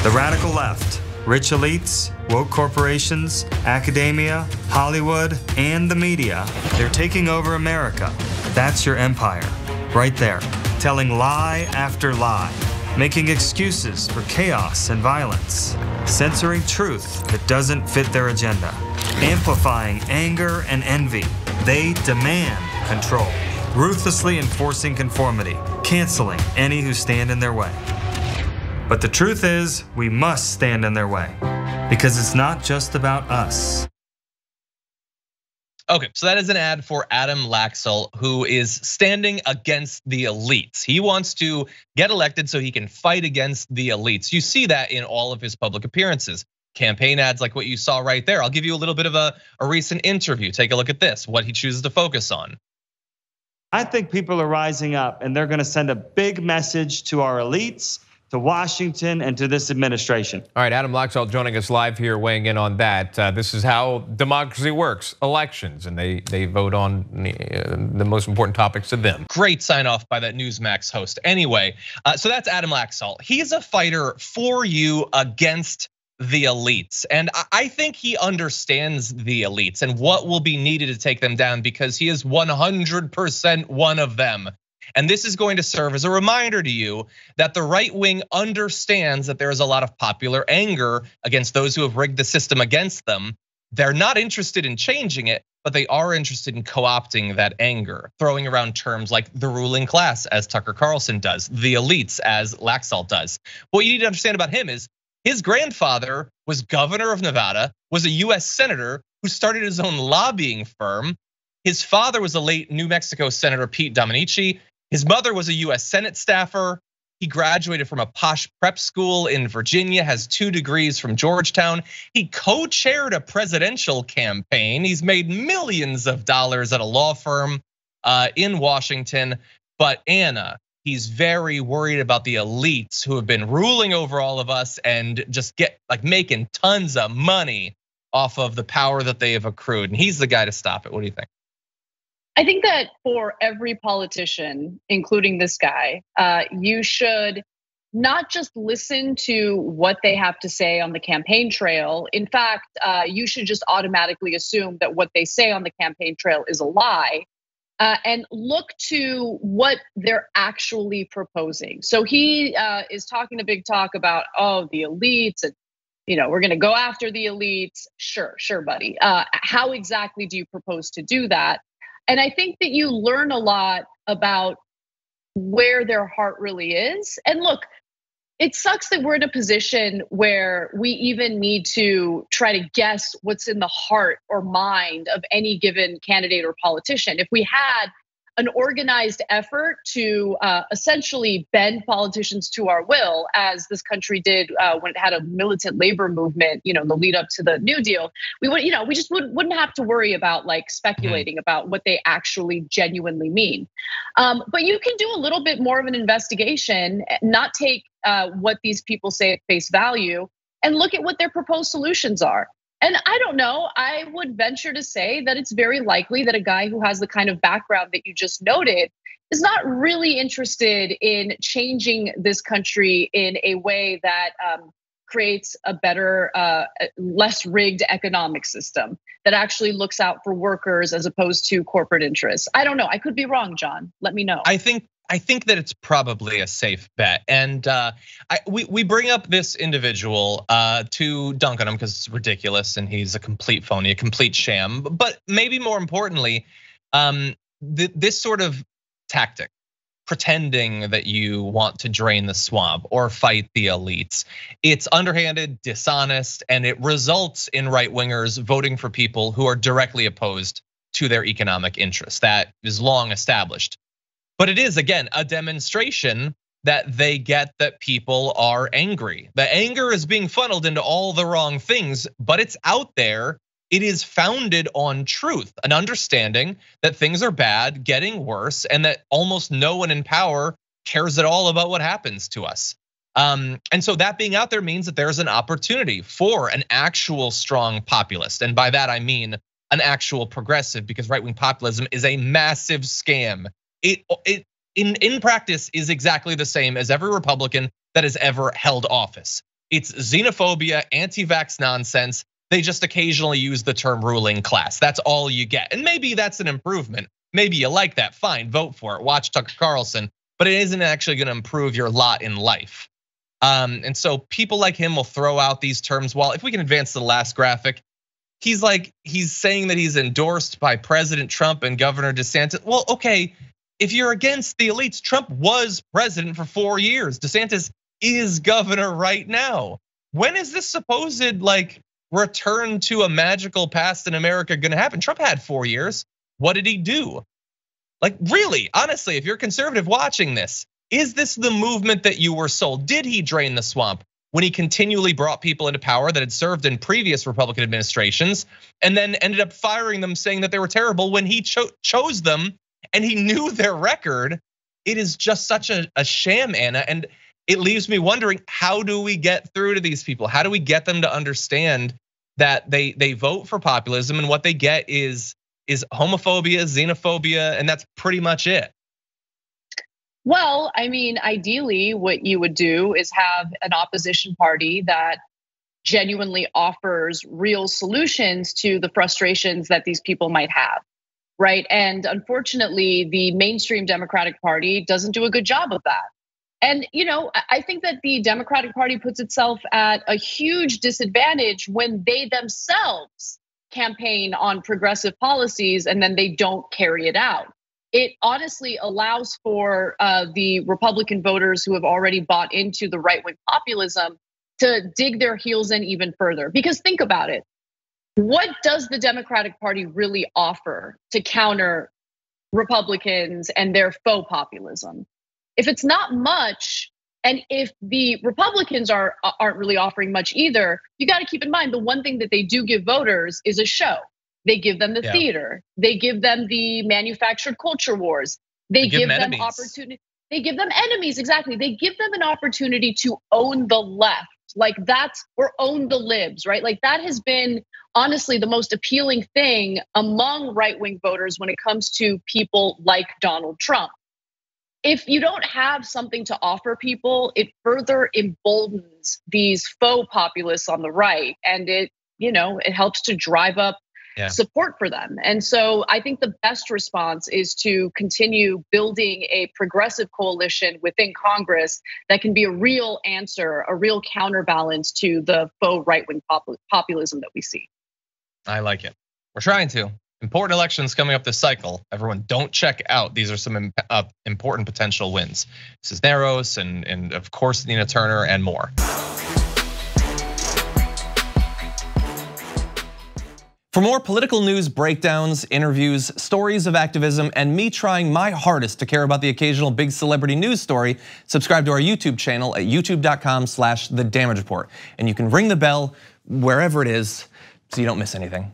The radical left, rich elites, woke corporations, academia, Hollywood, and the media, they're taking over America. That's your empire, right there, telling lie after lie, making excuses for chaos and violence, censoring truth that doesn't fit their agenda, amplifying anger and envy. They demand control, ruthlessly enforcing conformity, canceling any who stand in their way. But the truth is, we must stand in their way, because it's not just about us. Okay, so that is an ad for Adam Laxalt, who is standing against the elites. He wants to get elected so he can fight against the elites. You see that in all of his public appearances. Campaign ads like what you saw right there. I'll give you a little bit of a recent interview. Take a look at this, what he chooses to focus on. I think people are rising up and they're gonna send a big message to our elites, to Washington, and to this administration. All right, Adam Laxalt joining us live here, weighing in on that. This is how democracy works, elections, and they vote on the most important topics to them. Great sign off by that Newsmax host. Anyway, so that's Adam Laxalt. He's a fighter for you against the elites. And I think he understands the elites and what will be needed to take them down, because he is 100% one of them. And this is going to serve as a reminder to you that the right wing understands that there is a lot of popular anger against those who have rigged the system against them. They're not interested in changing it, but they are interested in co-opting that anger, throwing around terms like the ruling class, as Tucker Carlson does, the elites, as Laxalt does. What you need to understand about him is his grandfather was governor of Nevada, was a US senator who started his own lobbying firm. His father was a late New Mexico Senator Pete Dominici. His mother was a US Senate staffer. He graduated from a posh prep school in Virginia, has 2 degrees from Georgetown. He co-chaired a presidential campaign. He's made millions of dollars at a law firm in Washington. But Anna, he's very worried about the elites who have been ruling over all of us and just making tons of money off of the power that they have accrued. And he's the guy to stop it. What do you think? I think that for every politician, including this guy, you should not just listen to what they have to say on the campaign trail. In fact, you should just automatically assume that what they say on the campaign trail is a lie, and look to what they're actually proposing. So he is talking a big talk about, the elites, and we're gonna go after the elites. Sure, buddy. How exactly do you propose to do that? And I think that you learn a lot about where their heart really is. And look, it sucks that we're in a position where we even need to try to guess what's in the heart or mind of any given candidate or politician. If we had an organized effort to essentially bend politicians to our will, as this country did when it had a militant labor movement, the lead up to the New Deal, we would, we just wouldn't have to worry about speculating about what they actually genuinely mean. But you can do a little bit more of an investigation, not take what these people say at face value, and look at what their proposed solutions are. And I don't know, I would venture to say that it's very likely that a guy who has the kind of background that you just noted is not really interested in changing this country in a way that creates a better, less rigged economic system that actually looks out for workers as opposed to corporate interests. I don't know, I could be wrong, John, let me know. I think that it's probably a safe bet, and we bring up this individual to dunk on him because it's ridiculous and he's a complete phony, a complete sham. But maybe more importantly, this sort of tactic, pretending that you want to drain the swamp or fight the elites, it's underhanded, dishonest, and it results in right-wingers voting for people who are directly opposed to their economic interests. That is long established. But it is, again, a demonstration that they get that people are angry. The anger is being funneled into all the wrong things, but it's out there. It is founded on truth, an understanding that things are bad, getting worse, and that almost no one in power cares at all about what happens to us. And so that being out there means that there's an opportunity for an actual strong populist. And by that, I mean an actual progressive, because right-wing populism is a massive scam. It in practice is exactly the same as every Republican that has ever held office. It's xenophobia, anti-vax nonsense. They just occasionally use the term ruling class. That's all you get. And maybe that's an improvement. Maybe you like that, fine, vote for it, watch Tucker Carlson, but it isn't actually gonna improve your lot in life. And so people like him will throw out these terms. Well, if we can advance to the last graphic, he's saying that he's endorsed by President Trump and Governor DeSantis. Well, okay, if you're against the elites, Trump was president for 4 years. DeSantis is governor right now. When is this supposed return to a magical past in America gonna happen? Trump had 4 years. What did he do? Really, honestly, if you're conservative watching this, is this the movement that you were sold? Did he drain the swamp when he continually brought people into power that had served in previous Republican administrations and then ended up firing them, saying that they were terrible when he chose them and he knew their record? It is just such a sham, Anna, and it leaves me wondering, how do we get through to these people? How do we get them to understand that they vote for populism and what they get is homophobia, xenophobia, and that's pretty much it? Well, I mean, ideally, what you would do is have an opposition party that genuinely offers real solutions to the frustrations that these people might have, right? And unfortunately, the mainstream Democratic Party doesn't do a good job of that. And I think that the Democratic Party puts itself at a huge disadvantage when they themselves campaign on progressive policies and then they don't carry it out. It honestly allows for the Republican voters who have already bought into the right-wing populism to dig their heels in even further. Because think about it. What does the Democratic Party really offer to counter Republicans and their faux populism? If it's not much, and if the Republicans aren't really offering much either, you got to keep in mind the one thing that they do give voters is a show. They give them the theater. They give them the manufactured culture wars. They give them opportunity. They give them enemies, exactly. They give them an opportunity to own the left, or own the libs, right? That has been honestly the most appealing thing among right-wing voters when it comes to people like Donald Trump. If you don't have something to offer people, it further emboldens these faux populists on the right, and it helps to drive up support for them. And so I think the best response is to continue building a progressive coalition within Congress that can be a real answer, a real counterbalance to the faux right-wing populism that we see. I like it. We're trying to. Important elections coming up this cycle. Everyone, don't check out. These are some important potential wins. Cisneros and of course Nina Turner and more. For more political news, breakdowns, interviews, stories of activism, and me trying my hardest to care about the occasional big celebrity news story, subscribe to our YouTube channel at youtube.com/The Damage Report. And you can ring the bell wherever it is so you don't miss anything.